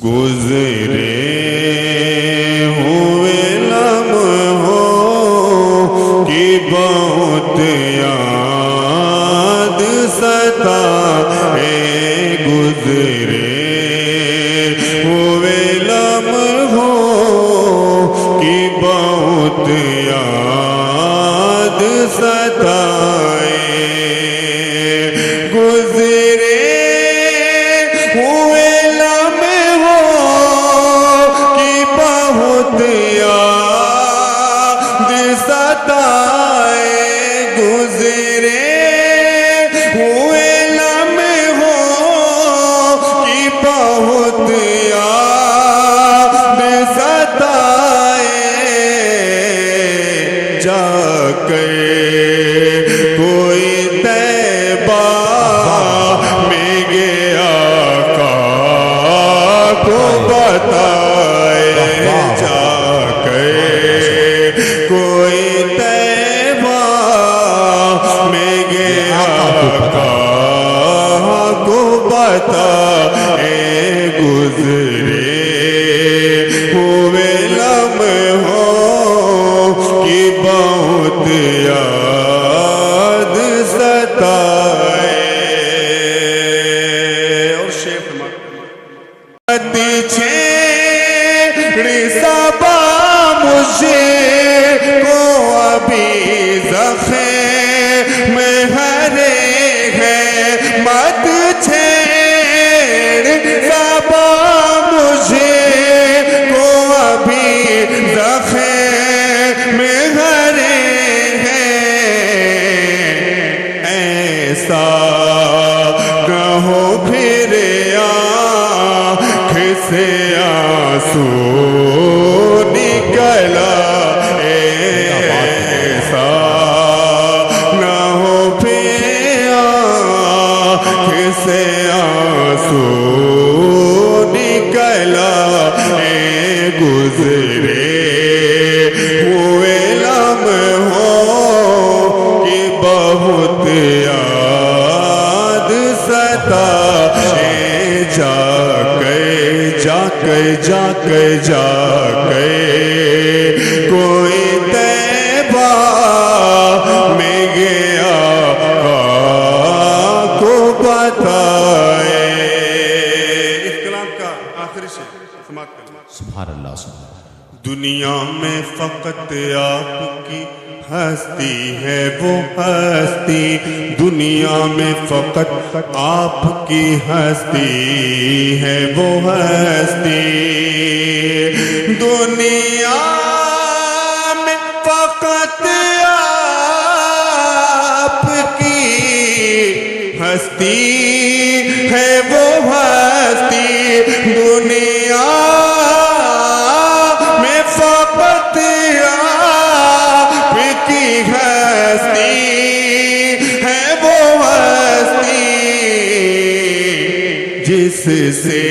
گزرے ہوئے لمحوں کی بہت یاد ستائے، گزرے ہوئے لمحوں کی بہت یاد ستائے، گزرے ہوئے کوئی طیبہ میں گیا آقا کو بتائے، جا کے کوئی طیبہ میں گیا آقا کو بتائے، گزرے ہوئے لمحوں کی بہت یاد ستائے۔ اور شیخ چھیڑ صبا مجھے کو ابھی زخم ہرے ہے، مت چھیڑ صبا مجھے کو ابھی زخم ہرے ہے، ایسا نہ ہو پھر آنکھ سے آنسو نکلا، ایسا نہ ہو پھر آنکھ سے آنسو نکلا، گزرے ہوئے لمحوں کی بہت یاد ستائے، جا کے کوئی طیبہ میں گیا آقا کو بتائے۔ اس کلام کا آخری شعر سماعت کرنا۔ سبحان اللہ، سبحان اللہ۔ دنیا میں فقط آپ کی ہستی ہے وہ ہستی، دنیا میں فقط آپ کی ہستی ہے وہ ہستی، دنیا میں فقط آپ کی ہستی ہے وہ ہستی، دنیا میں فقط آپ کی ہستی ہے وہ ہستی، جس سے